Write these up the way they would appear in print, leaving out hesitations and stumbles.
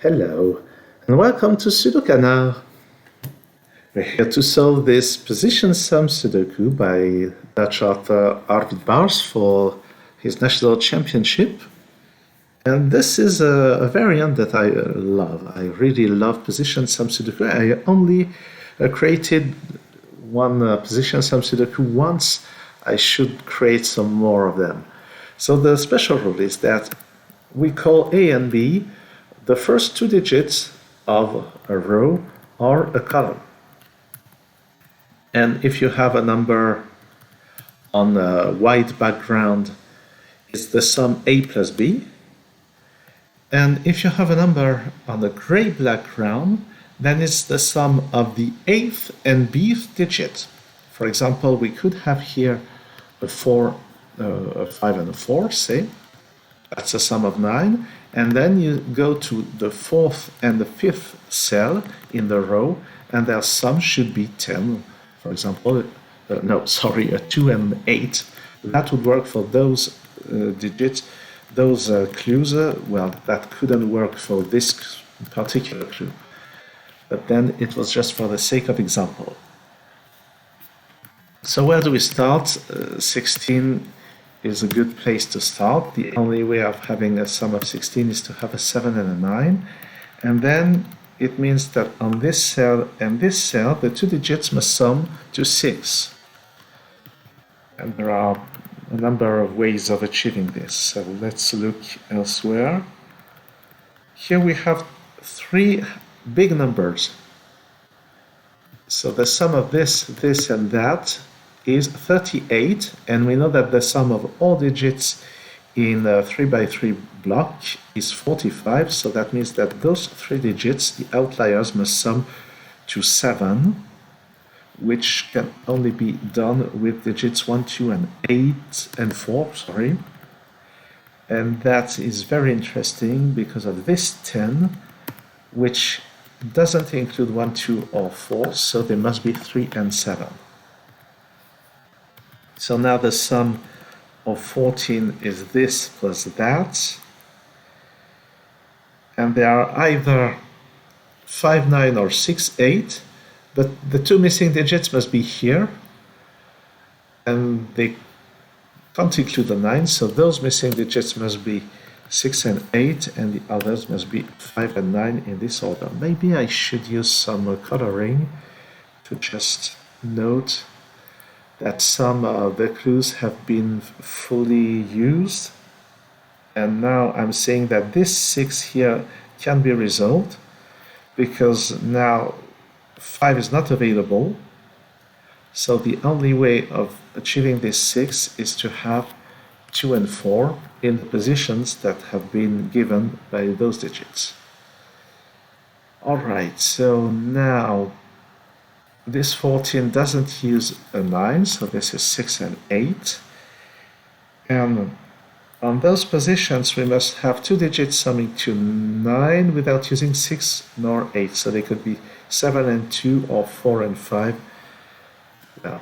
Hello, and welcome to SudoKanard. We're here to solve this position sum Sudoku by Dutch author Arvid Baars for his national championship. And this is a variant that I love. I really love position sum Sudoku. I only created one position sum Sudoku once. I should create some more of them. So the special rule is that we call A and B the first two digits of a row or a column. And if you have a number on a white background, it's the sum A plus B. And if you have a number on a gray background, then it's the sum of the 8th and bth digit. For example, we could have here a 5 and a 4, say. That's a sum of 9. And then you go to the 4th and the 5th cell in the row, and their sum should be 10. For example, a 2 and 8. That would work for those digits. Those clues, that couldn't work for this particular clue. But then it was just for the sake of example. So where do we start? 16 is a good place to start. The only way of having a sum of 16 is to have a 7 and a 9. And then it means that on this cell and this cell, the two digits must sum to 6. And there are a number of ways of achieving this. So let's look elsewhere. Here we have 3 big numbers. So the sum of this, and that is 38, and we know that the sum of all digits in a 3x3 block is 45, so that means that those 3 digits, the outliers, must sum to 7, which can only be done with digits 1, 2, and 8, and 4, sorry. And that is very interesting because of this 10, which doesn't include 1, 2, or 4, so there must be 3 and 7. So now the sum of 14 is this plus that. And they are either 5, 9 or 6, 8. But the 2 missing digits must be here. And they can't include the 9. So those missing digits must be 6 and 8. And the others must be 5 and 9 in this order. Maybe I should use some coloring to just note that some of the clues have been fully used. And now I'm saying that this 6 here can be resolved because now 5 is not available. So the only way of achieving this 6 is to have 2 and 4 in the positions that have been given by those digits. Alright, so now this 14 doesn't use a 9, so this is 6 and 8. And on those positions, we must have 2 digits summing to 9 without using 6 nor 8. So they could be 7 and 2 or 4 and 5. Well,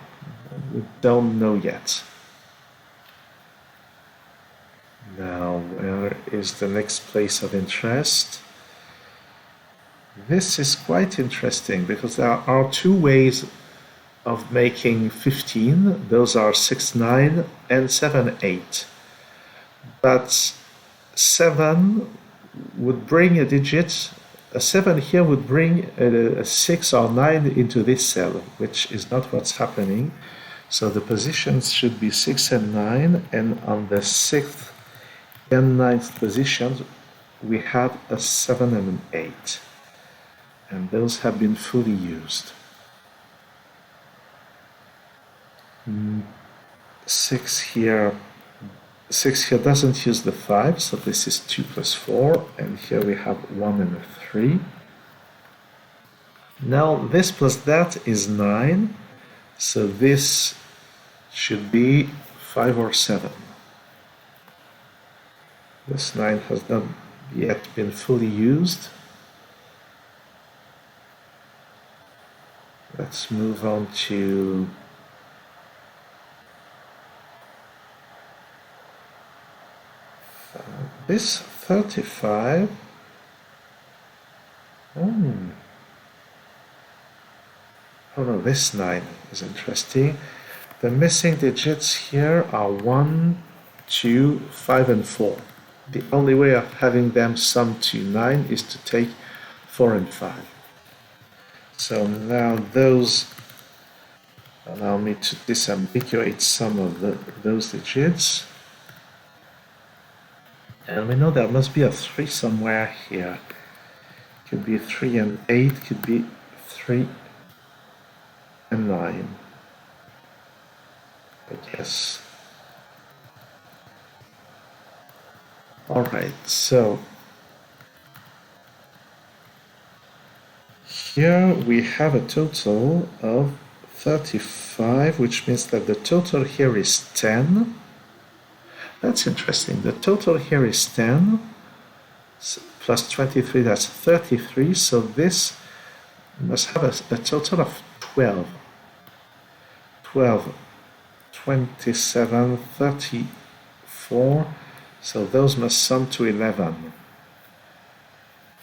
we don't know yet. Now, where is the next place of interest? This is quite interesting because there are 2 ways of making 15. Those are 6, 9 and 7, 8. But 7 would bring a digit. A 7 here would bring a 6 or 9 into this cell, which is not what's happening. So the positions should be 6 and 9, and on the 6th and 9th positions, we have a 7 and an 8. And those have been fully used. 6 here doesn't use the 5, so this is 2 plus 4, and here we have 1 and a 3. Now this plus that is 9, so this should be 5 or 7. This 9 has not yet been fully used. Let's move on to this 35 Oh no, this 9 is interesting. The missing digits here are 1, 2, 5, and 4. The only way of having them sum to 9 is to take 4 and 5. So now those allow me to disambiguate some of those digits. And we know there must be a 3 somewhere here. Could be 3 and 8, could be 3 and 9. I guess. Alright, so here we have a total of 35, which means that the total here is 10. That's interesting. The total here is 10 plus 23, that's 33. So this must have a total of 12. 12, 27, 34. So those must sum to 11.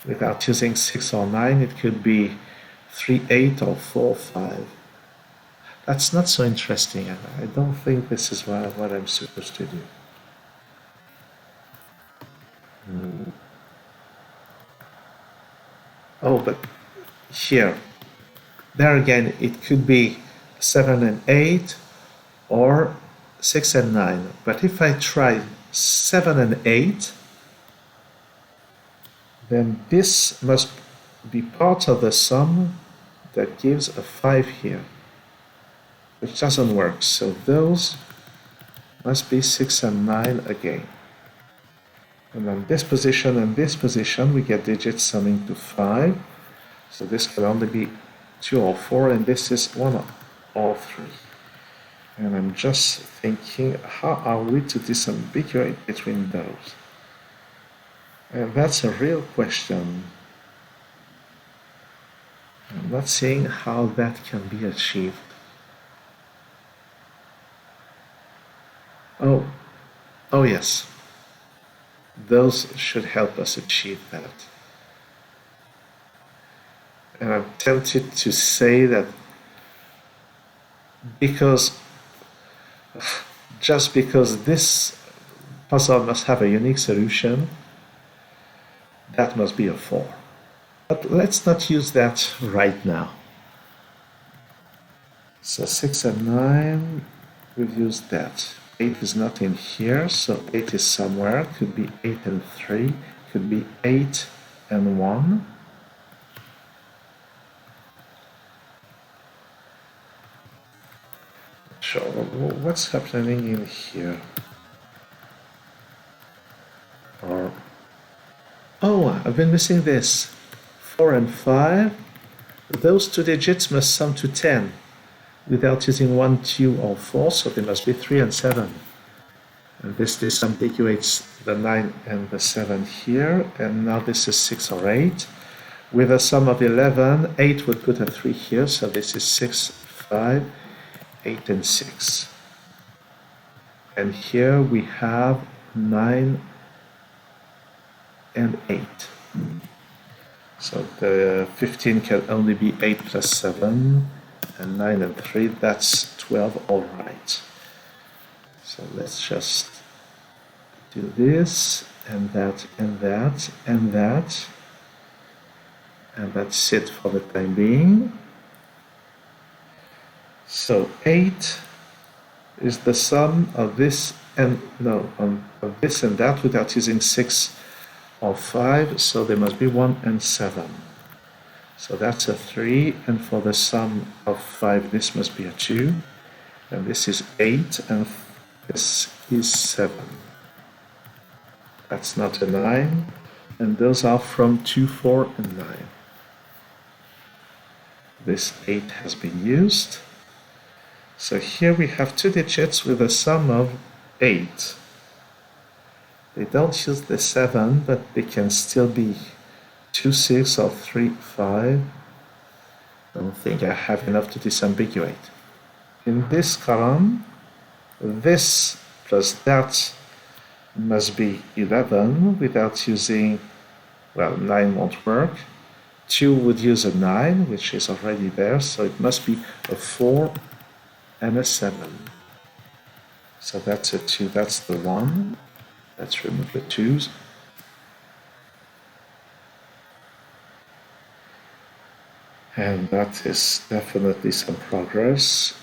Without using 6 or 9, it could be 3, 8, or 4, 5. That's not so interesting. I don't think this is what I'm supposed to do. Oh, but here, there again, it could be 7 and 8 or 6 and 9. But if I try 7 and 8, then this must be part of the sum that gives a 5 here, which doesn't work. So those must be 6 and 9 again. And on this position and this position, we get digits summing to 5. So this can only be 2 or 4, and this is 1 or 3. And I'm just thinking, how are we to disambiguate between those? And that's a real question. I'm not seeing how that can be achieved. Oh yes. Those should help us achieve that. And I'm tempted to say that just because this puzzle must have a unique solution, that must be a 4. But let's not use that right now. So 6 and 9, we've used that. 8 is not in here, so 8 is somewhere. Could be 8 and 3, could be 8 and 1. Sure, what's happening in here? Oh, I've been missing this. 4 and 5. Those two digits must sum to 10 without using 1, 2, or 4, so they must be 3 and 7. And this disambiguates the 9 and the 7 here, and now this is 6 or 8. With a sum of 11, 8 would put a 3 here, so this is 6, 5, 8, and 6. And here we have 9 and 8. So the 15 can only be 8 plus 7, and 9 and 3, that's 12, all right. So let's just do this, and that, and that, and that. And that's it for the time being. So 8 is the sum of this and, no, of this and that without using 6 or 5, so there must be 1 and 7. So that's a 3, and for the sum of 5, this must be a 2, and this is 8, and this is 7. That's not a 9, and those are from 2, 4, and 9. This 8 has been used. So here we have two digits with a sum of 8. They don't use the 7, but they can still be 2, 6, or 3, 5. I don't think I have enough to disambiguate. In this column, this plus that must be 11 without using, well, 9 won't work. 2 would use a 9, which is already there, so it must be a 4 and a 7. So that's a 2, that's the 1. Let's remove the 2's. And that is definitely some progress.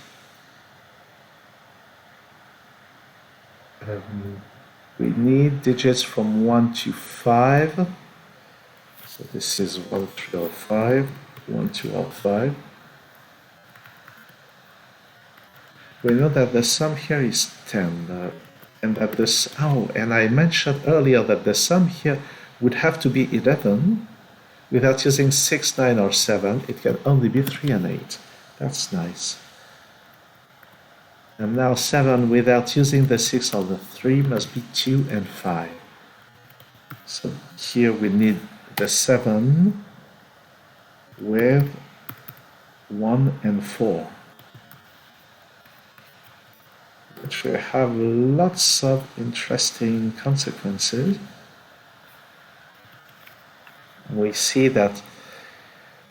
We need digits from 1 to 5. So this is 1, 3, or 5, 1, 2, or 5. We know that the sum here is 10, and that this, and I mentioned earlier that the sum here would have to be 11. Without using 6, 9, or 7, it can only be 3 and 8. That's nice. And now 7 without using the 6 or the 3 must be 2 and 5. So here we need the 7 with 1 and 4. Which will have lots of interesting consequences. We see that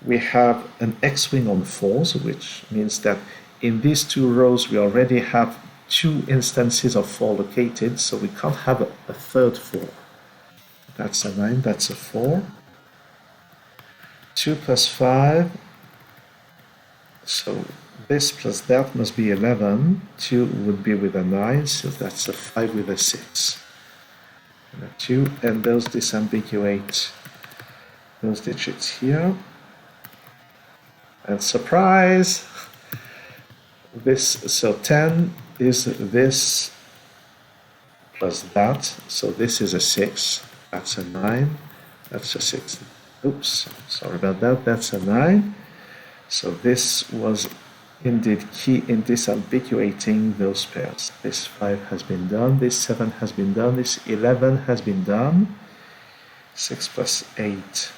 we have an x-wing on 4s, which means that in these 2 rows we already have 2 instances of 4 located, so we can't have a third 4. That's a 9, that's a 4. 2 plus 5, so this plus that must be 11. 2 would be with a 9, so that's a 5 with a 6. And a 2, and those disambiguate those digits here. And surprise! So 10 is this plus that, so this is a 6, that's a 9, that's a 6. Oops, sorry about that, that's a 9. So this was indeed key in disambiguating those pairs. This 5 has been done, this 7 has been done, this 11 has been done. 6 plus 8.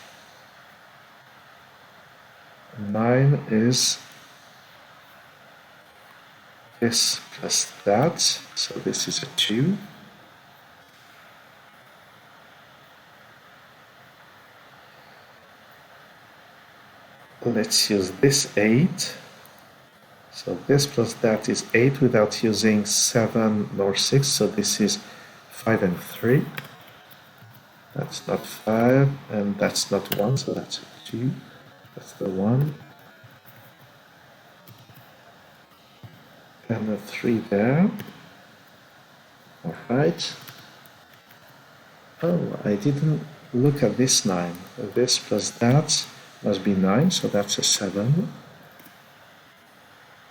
9 is this plus that, so this is a 2. Let's use this 8. So this plus that is 8 without using 7 nor 6, so this is 5 and 3. That's not 5, and that's not 1, so that's a 2. That's the 1. And a 3 there. Alright. Oh, I didn't look at this 9. This plus that must be 9, so that's a 7.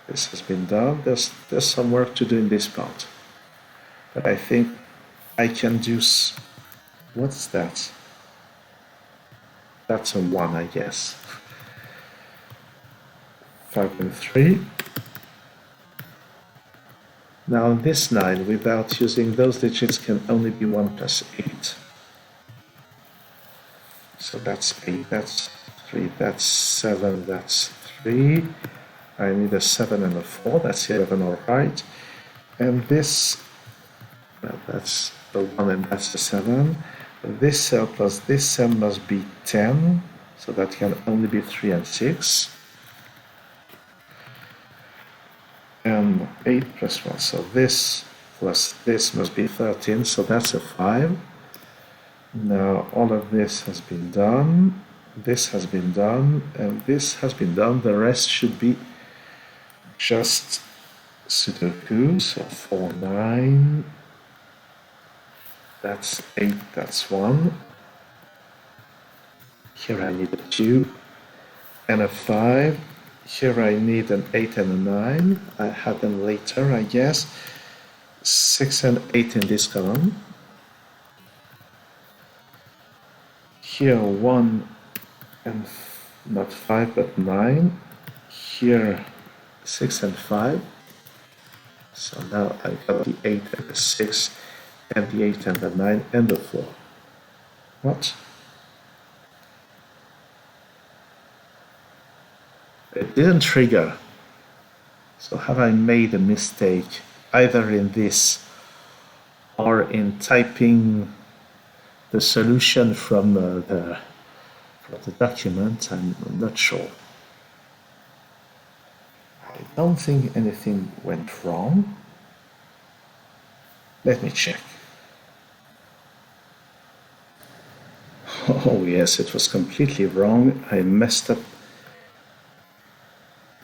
This has been done. There's some work to do in this part. But I think I can do... What's that? That's a 1, I guess. 5 and 3. Now this 9, without using those digits, can only be 1 plus 8. So that's 8, that's 3, that's 7, that's 3. I need a 7 and a 4, that's 11, alright. And this, well, that's the 1 and that's the 7. This cell plus this cell must be 10, so that can only be 3 and 6. And 8 plus 1, so this plus this must be 13, so that's a 5. Now all of this has been done, this has been done, and this has been done. The rest should be just Sudoku, so 4, 9, that's 8, that's 1. Here I need a 2 and a 5. Here I need an 8 and a 9. I have them later, I guess. 6 and 8 in this column. Here 1 and not 5 but 9. Here 6 and 5. So now I got the 8 and the 6 and the 8 and the 9 and the 4. What? It didn't trigger. So have I made a mistake either in this or in typing the solution from of the document, I'm not sure. I don't think anything went wrong. Let me check. Oh yes, it was completely wrong. I messed up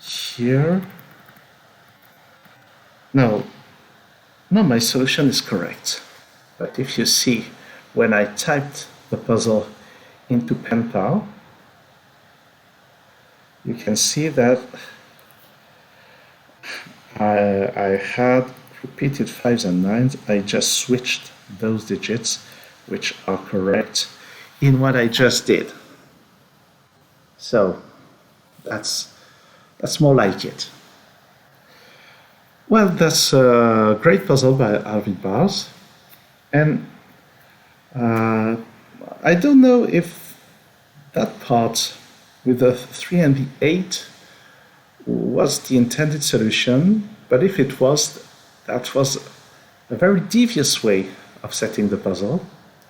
here. No, my solution is correct. But if you see, when I typed the puzzle into PenPal, you can see that I had repeated 5s and 9s. I just switched those digits, which are correct, in what I just did. So that's more like it. Well, that's a great puzzle by Arvid Baars. And I don't know if that part with the 3 and the 8 was the intended solution, but if it was, that was a very devious way of setting the puzzle,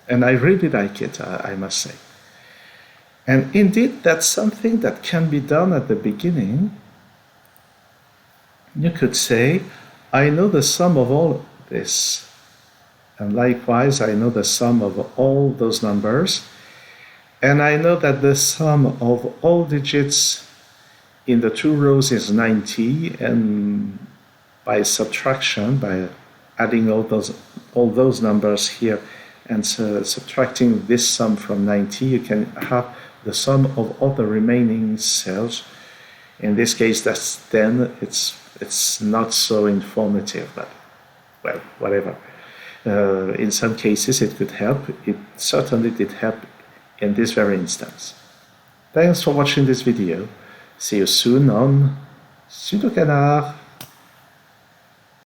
and I really like it, I must say. And indeed, that's something that can be done at the beginning. You could say, I know the sum of all this, and likewise, I know the sum of all those numbers, and I know that the sum of all digits in the 2 rows is 90, and by subtraction, by adding all those numbers here and subtracting this sum from 90, you can have the sum of all the remaining cells. In this case, that's 10. It's not so informative, but well, whatever. In some cases, it could help. It certainly did help in this very instance. Thanks for watching this video. See you soon on SudoKanard.